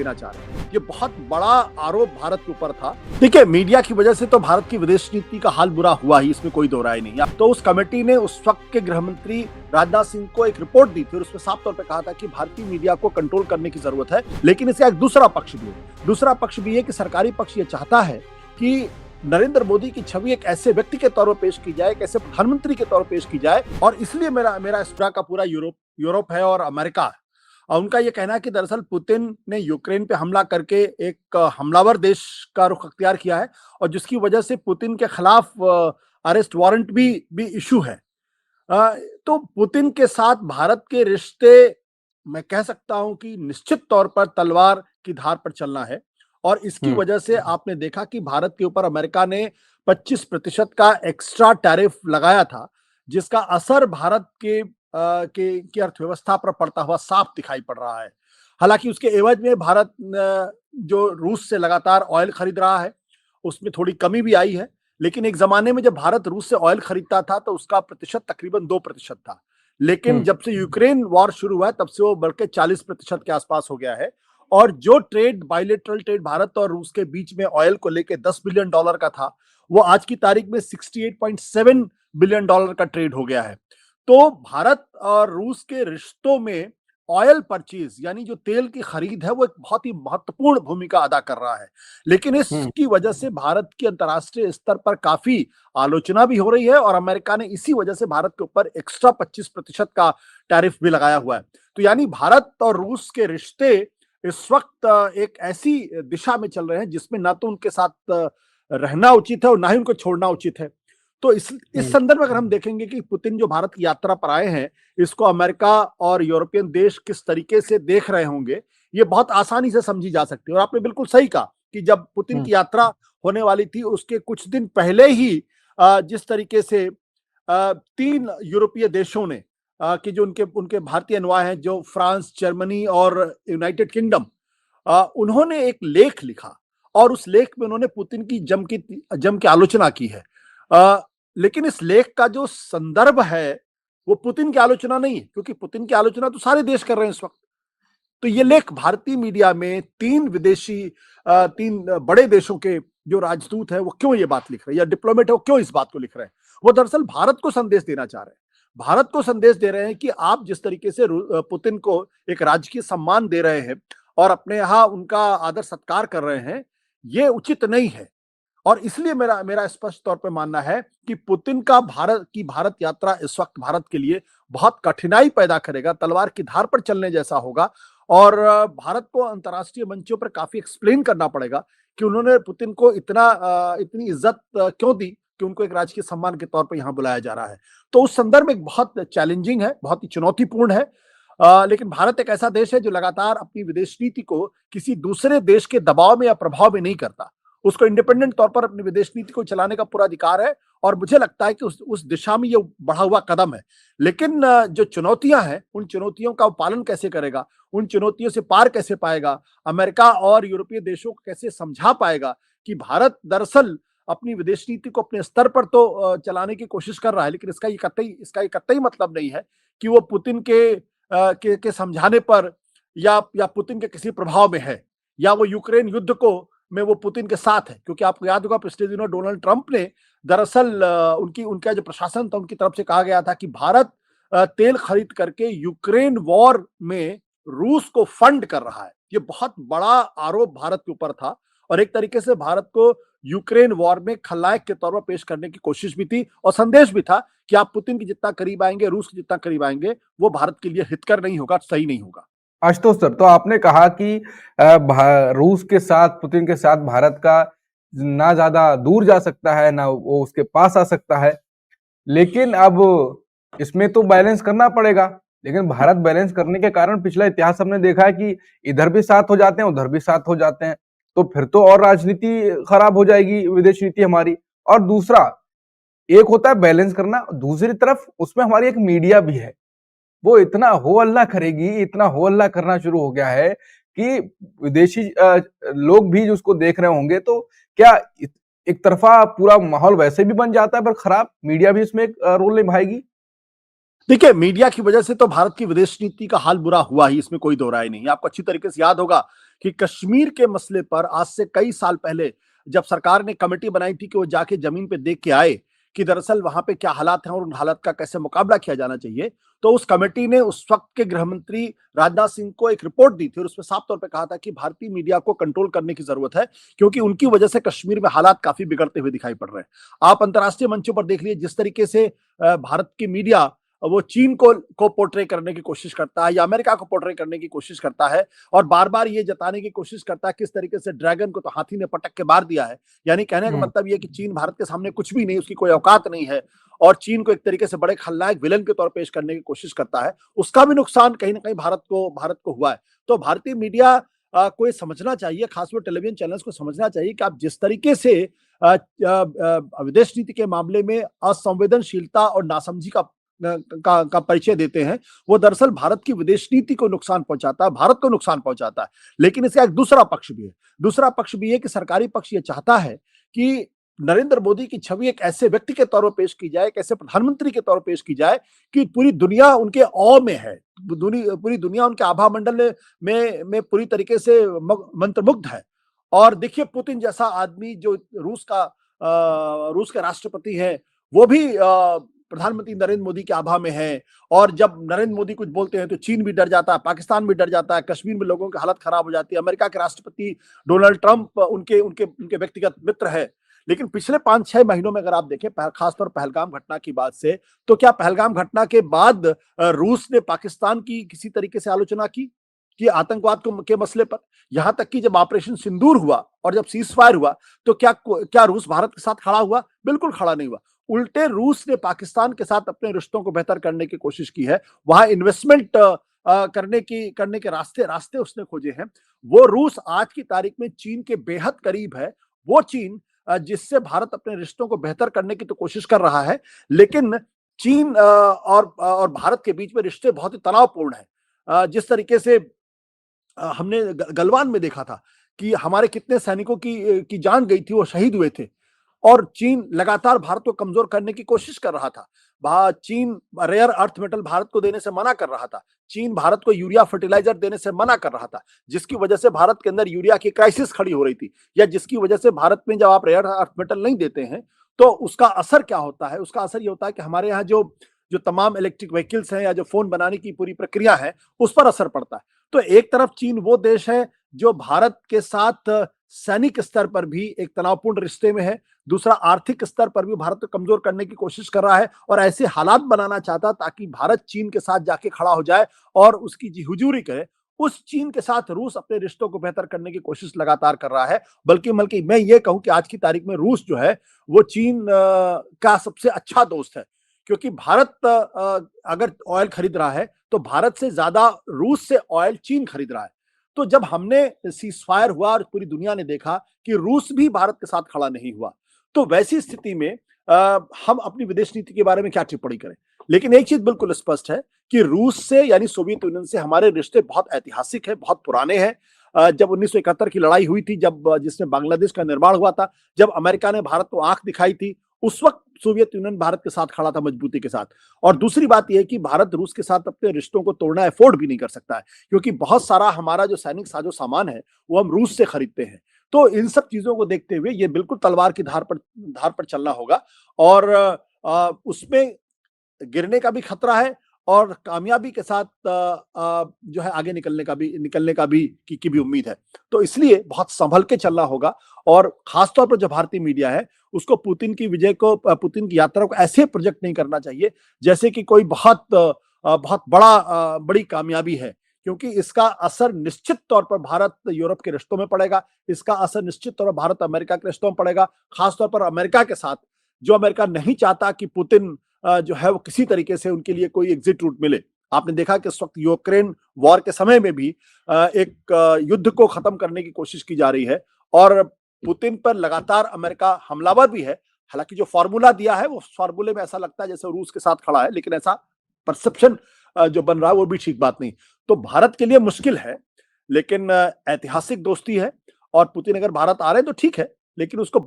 देना चाह रहे हैं। ये बहुत बड़ा आरोप भारत के ऊपर था। देखिए, मीडिया की वजह से तो भारत की विदेश नीति का हाल बुरा हुआ ही, इसमें कोई दो राय नहीं। तो उस कमेटी ने उस वक्त के गृह मंत्री राजनाथ सिंह को एक रिपोर्ट दी थी और उसमें साफ तौर पर कहा था कि भारतीय मीडिया को कंट्रोल करने की जरूरत है। लेकिन इसका एक दूसरा पक्ष भी है। दूसरा पक्ष भी है कि सरकारी पक्ष ये चाहता है कि नरेंद्र मोदी की छवि एक ऐसे व्यक्ति के तौर पर पेश की जाए, एक ऐसे प्रधानमंत्री के तौर पर पेश की जाए। और इसलिए मेरा इस पूरा का पूरा यूरोप है और अमेरिका है। और उनका यह कहना है कि दरअसल पुतिन ने यूक्रेन पे हमला करके एक हमलावर देश का रुख अख्तियार किया है और जिसकी वजह से पुतिन के खिलाफ अरेस्ट वारंट भी इशू है। तो पुतिन के साथ भारत के रिश्ते, मैं कह सकता हूं कि निश्चित तौर पर तलवार की धार पर चलना है। और इसकी वजह से आपने देखा कि भारत के ऊपर अमेरिका ने 25% का एक्स्ट्रा टैरिफ लगाया था, जिसका असर भारत की अर्थव्यवस्था पर पड़ता हुआ साफ दिखाई पड़ रहा है। हालांकि उसके एवज में भारत जो रूस से लगातार ऑयल खरीद रहा है, उसमें थोड़ी कमी भी आई है। लेकिन एक जमाने में जब भारत रूस से ऑयल खरीदता था तो उसका प्रतिशत तकरीबन 2% था। लेकिन जब से यूक्रेन वॉर शुरू हुआ है तब से वो बढ़ के 40% के आसपास हो गया है। और जो ट्रेड, बायलैटरल ट्रेड भारत और रूस के बीच में ऑयल को लेकर $10 बिलियन का था, वो आज की तारीख में $68.7 बिलियन का ट्रेड हो गया है। तो भारत और रूस के रिश्तों में ऑयल परचेज, यानी जो तेल की खरीद है, वो एक बहुत ही महत्वपूर्ण भूमिका अदा कर रहा है। लेकिन इसकी वजह से भारत की अंतर्राष्ट्रीय स्तर पर काफी आलोचना भी हो रही है और अमेरिका ने इसी वजह से भारत के ऊपर एक्स्ट्रा 25% का टैरिफ भी लगाया हुआ है। तो यानी भारत और रूस के रिश्ते इस वक्त एक ऐसी दिशा में चल रहे हैं जिसमें ना तो उनके साथ रहना उचित है और ना ही उनको छोड़ना उचित है। तो इस संदर्भ में अगर हम देखेंगे कि पुतिन जो भारत की यात्रा पर आए हैं, इसको अमेरिका और यूरोपियन देश किस तरीके से देख रहे होंगे, ये बहुत आसानी से समझी जा सकती है। और आपने बिल्कुल सही कहा कि जब पुतिन की यात्रा होने वाली थी उसके कुछ दिन पहले ही जिस तरीके से 3 यूरोपीय देशों ने कि जो उनके भारतीय अनुयायी हैं, जो फ्रांस, जर्मनी और यूनाइटेड किंगडम, उन्होंने एक लेख लिखा और उस लेख में उन्होंने पुतिन की जम के आलोचना की है। लेकिन इस लेख का जो संदर्भ है वो पुतिन की आलोचना नहीं है, क्योंकि पुतिन की आलोचना तो सारे देश कर रहे हैं इस वक्त। तो ये लेख भारतीय मीडिया में 3 बड़े देशों के जो राजदूत है वो क्यों ये बात लिख रहे हैं, या डिप्लोमेट है वो क्यों इस बात को लिख रहे हैं? वो दरअसल भारत को संदेश देना चाह रहे हैं। भारत को संदेश दे रहे हैं कि आप जिस तरीके से पुतिन को एक राजकीय सम्मान दे रहे हैं और अपने यहाँ उनका आदर सत्कार कर रहे हैं, ये उचित नहीं है। और इसलिए मेरा स्पष्ट तौर पे मानना है कि पुतिन का भारत यात्रा इस वक्त भारत के लिए बहुत कठिनाई पैदा करेगा, तलवार की धार पर चलने जैसा होगा। और भारत को अंतर्राष्ट्रीय मंचों पर काफी एक्सप्लेन करना पड़ेगा कि उन्होंने पुतिन को इतनी इज्जत क्यों दी कि उनको एक राजकीय सम्मान के तौर पर यहाँ बुलाया जा रहा है। तो उस संदर्भ में बहुत चैलेंजिंग है, बहुत ही चुनौतीपूर्ण है। लेकिन भारत एक ऐसा देश है जो लगातार अपनी विदेश नीति को किसी दूसरे देश के दबाव में या प्रभाव में नहीं करता। उसको इंडिपेंडेंट तौर पर अपनी विदेश नीति को चलाने का पूरा अधिकार है और मुझे लगता है कि उस दिशा में ये बढ़ा हुआ कदम है। लेकिन जो चुनौतियां हैं, उन चुनौतियों का पालन कैसे करेगा, उन चुनौतियों से पार कैसे पाएगा, अमेरिका और यूरोपीय देशों को कैसे समझा पाएगा कि भारत दरअसल अपनी विदेश नीति को अपने स्तर पर तो चलाने की कोशिश कर रहा है, लेकिन इसका कतई मतलब नहीं है कि वो पुतिन के समझाने पर या पुतिन के किसी प्रभाव में है, या वो यूक्रेन युद्ध को में वो पुतिन के साथ है। क्योंकि आपको याद होगा पिछले दिनों डोनाल्ड ट्रंप ने दरअसल उनका जो प्रशासन था उनकी तरफ से कहा गया था कि भारत तेल खरीद करके यूक्रेन वॉर में रूस को फंड कर रहा है। ये बहुत बड़ा आरोप भारत के ऊपर था और एक तरीके से भारत को यूक्रेन वॉर में खलनायक के तौर पर पेश करने की कोशिश भी थी और संदेश भी था कि आप पुतिन के जितना करीब आएंगे, रूस के जितना करीब आएंगे, वो भारत के लिए हितकर नहीं होगा, सही नहीं होगा। आशुतोष सर, तो आपने कहा कि रूस के साथ, पुतिन के साथ भारत का ना ज्यादा दूर जा सकता है ना वो उसके पास आ सकता है, लेकिन अब इसमें तो बैलेंस करना पड़ेगा। लेकिन भारत बैलेंस करने के कारण पिछला इतिहास हमने देखा है कि इधर भी साथ हो जाते हैं, उधर भी साथ हो जाते हैं, तो फिर तो और राजनीति खराब हो जाएगी, विदेश नीति हमारी। और दूसरा, एक होता है बैलेंस करना, दूसरी तरफ उसमें हमारी एक मीडिया भी है, वो इतना हो हल्ला करेगी, इतना हो हल्ला करना शुरू हो गया है कि विदेशी लोग भी जो उसको देख रहे होंगे, तो क्या एक तरफा पूरा माहौल वैसे भी बन जाता है, पर खराब मीडिया भी इसमें एक रोल निभाएगी? देखिए, मीडिया की वजह से तो भारत की विदेश नीति का हाल बुरा हुआ ही, इसमें कोई दो राय नहीं। आपको अच्छी तरीके से याद होगा कि कश्मीर के मसले पर आज से कई साल पहले जब सरकार ने कमेटी बनाई थी कि वो जाके जमीन पे देख के आए कि दरअसल वहां पे क्या हालात हैं और उन हालात का कैसे मुकाबला किया जाना चाहिए, तो उस कमेटी ने उस वक्त के गृह मंत्री राजनाथ सिंह को एक रिपोर्ट दी थी और उसमें साफ तौर पे कहा था कि भारतीय मीडिया को कंट्रोल करने की जरूरत है, क्योंकि उनकी वजह से कश्मीर में हालात काफी बिगड़ते हुए दिखाई पड़ रहे हैं। आप अंतर्राष्ट्रीय मंचों पर देख लीजिए जिस तरीके से भारत की मीडिया वो चीन को पोर्ट्रे करने की कोशिश करता है या अमेरिका को पोर्ट्रे करने की कोशिश करता है और बार बार ये जताने की कोशिश करता है किस तरीके से ड्रैगन को तो हाथी ने पटक के मार दिया है। यानी कहने का हम्म। मतलब ये कि चीन भारत के सामने कुछ भी नहीं, उसकी कोई औकात नहीं है और चीन को एक तरीके से बड़े खलनायक विलन के तौर पर पेश करने की कोशिश करता है। उसका भी नुकसान कहीं ना कहीं भारत को हुआ है। तो भारतीय मीडिया को ये समझना चाहिए, खासकर टेलीविजन चैनल्स को समझना चाहिए कि आप जिस तरीके से विदेश नीति के मामले में असंवेदनशीलता और नासमझी का परिचय देते हैं, वो दरअसल भारत की विदेश नीति को नुकसान पहुंचाता है, भारत को नुकसान पहुंचाता है। लेकिन इसका एक दूसरा पक्ष भी है। दूसरा पक्ष भी है कि सरकारी पक्ष ये चाहता है कि नरेंद्र मोदी की छवि एक ऐसे व्यक्ति के तौर पर पेश की जाए, एक ऐसे प्रधानमंत्री के तौर पर पेश की जाए कि पूरी दुनिया उनके औ में है, पूरी दुनिया उनके आभा मंडल में पूरी तरीके से मंत्रमुग्ध है। और देखिए पुतिन जैसा आदमी जो रूस के राष्ट्रपति है, वो भी प्रधानमंत्री नरेंद्र मोदी के आभा में है। और जब नरेंद्र मोदी कुछ बोलते हैं तो चीन भी डर जाता है, पाकिस्तान भी डर जाता है, कश्मीर में लोगों की हालत खराब हो जाती है। अमेरिका के राष्ट्रपति डोनाल्ड ट्रंप उनके उनके उनके व्यक्तिगत मित्र है। लेकिन पिछले 5-6 महीनों में अगर आप देखें, खासतौर पहलगाम घटना की बाद से, तो क्या पहलगाम घटना के बाद रूस ने पाकिस्तान की किसी तरीके से आलोचना की कि आतंकवाद के मसले पर? यहां तक कि जब ऑपरेशन सिंदूर हुआ और जब सीज फायर हुआ तो क्या रूस भारत के साथ खड़ा हुआ? बिल्कुल खड़ा नहीं हुआ। उल्टे रूस ने पाकिस्तान के साथ अपने रिश्तों को बेहतर करने की कोशिश की है, वहां इन्वेस्टमेंट करने के रास्ते उसने खोजे हैं। वो रूस आज की तारीख में चीन के बेहद करीब है। वो चीन जिससे भारत अपने रिश्तों को बेहतर करने की तो कोशिश कर रहा है, लेकिन चीन और भारत के बीच में रिश्ते बहुत ही तनावपूर्ण है। जिस तरीके से हमने गलवान में देखा था कि हमारे कितने सैनिकों की जान गई थी, वो शहीद हुए थे और चीन लगातार भारत को कमजोर करने की कोशिश कर रहा था। चीन रेयर अर्थ मेटल भारत को देने से मना कर रहा था। चीन भारत को यूरिया फर्टिलाइजर देने से मना कर रहा था, जिसकी वजह से भारत के अंदर यूरिया की क्राइसिस खड़ी हो रही थी, या जिसकी वजह से भारत में जब आप रेयर अर्थ मेटल नहीं देते हैं तो उसका असर क्या होता है? उसका असर ये होता है कि हमारे यहाँ जो जो तमाम इलेक्ट्रिक व्हीकल्स हैं या जो फोन बनाने की पूरी प्रक्रिया है, उस पर असर पड़ता है। तो एक तरफ चीन वो देश है जो भारत के साथ सैनिक स्तर पर भी एक तनावपूर्ण रिश्ते में है, दूसरा आर्थिक स्तर पर भी भारत को कमजोर करने की कोशिश कर रहा है और ऐसे हालात बनाना चाहता ताकि भारत चीन के साथ जाके खड़ा हो जाए और उसकी जी हुजूरी करे। उस चीन के साथ रूस अपने रिश्तों को बेहतर करने की कोशिश लगातार कर रहा है। बल्कि मैं ये कहूं कि आज की तारीख में रूस जो है वो चीन का सबसे अच्छा दोस्त है, क्योंकि भारत अगर ऑयल खरीद रहा है तो भारत से ज्यादा रूस से ऑयल चीन खरीद रहा है। तो जब हमने सीज फायर हुआ और पूरी दुनिया ने देखा कि रूस भी भारत के साथ खड़ा नहीं हुआ, तो वैसी स्थिति में हम अपनी विदेश नीति के बारे में क्या टिप्पणी करें? लेकिन एक चीज बिल्कुल स्पष्ट है कि रूस से यानी सोवियत यूनियन से हमारे रिश्ते बहुत ऐतिहासिक है, बहुत पुराने हैं। जब 1971 की लड़ाई हुई थी, जब जिसमें बांग्लादेश का निर्माण हुआ था, जब अमेरिका ने भारत को आंख दिखाई थी, उस वक्त सोवियत यूनियन भारत के साथ खड़ा था मजबूती के साथ। और दूसरी बात यह है कि भारत रूस के साथ अपने रिश्तों को तोड़ना अफोर्ड भी नहीं कर सकता है, क्योंकि बहुत सारा हमारा जो सैनिक साजो सामान है वो हम रूस से खरीदते हैं। तो इन सब चीजों को देखते हुए ये बिल्कुल तलवार की धार पर चलना होगा और उसमें गिरने का भी खतरा है और कामयाबी के साथ जो है आगे निकलने का भी की भी उम्मीद है। तो इसलिए बहुत संभल के चलना होगा और खासतौर पर जो भारतीय मीडिया है उसको पुतिन की यात्रा को ऐसे प्रोजेक्ट नहीं करना चाहिए जैसे कि कोई बहुत बड़ी कामयाबी है, क्योंकि इसका असर निश्चित तौर पर भारत यूरोप के रिश्तों में पड़ेगा। इसका असर निश्चित तौर पर भारत अमेरिका के रिश्तों में पड़ेगा, खासतौर पर अमेरिका के साथ, जो अमेरिका नहीं चाहता कि पुतिन जो है वो किसी तरीके से उनके लिए कोई एग्जिट रूट मिले। आपने देखा कि इस वक्त यूक्रेन वॉर के समय में भी एक युद्ध को खत्म करने की कोशिश की जा रही है और पुतिन पर लगातार अमेरिका हमलावर भी है। हालांकि जो फॉर्मूला दिया है वो फॉर्मूले में ऐसा लगता है जैसे रूस के साथ खड़ा है, लेकिन ऐसा परसेप्शन जो बन रहा है वो भी ठीक बात नहीं। तो भारत के लिए मुश्किल है, लेकिन ऐतिहासिक दोस्ती है और पुतिन अगर भारत आ रहे हैं तो ठीक है, लेकिन उसको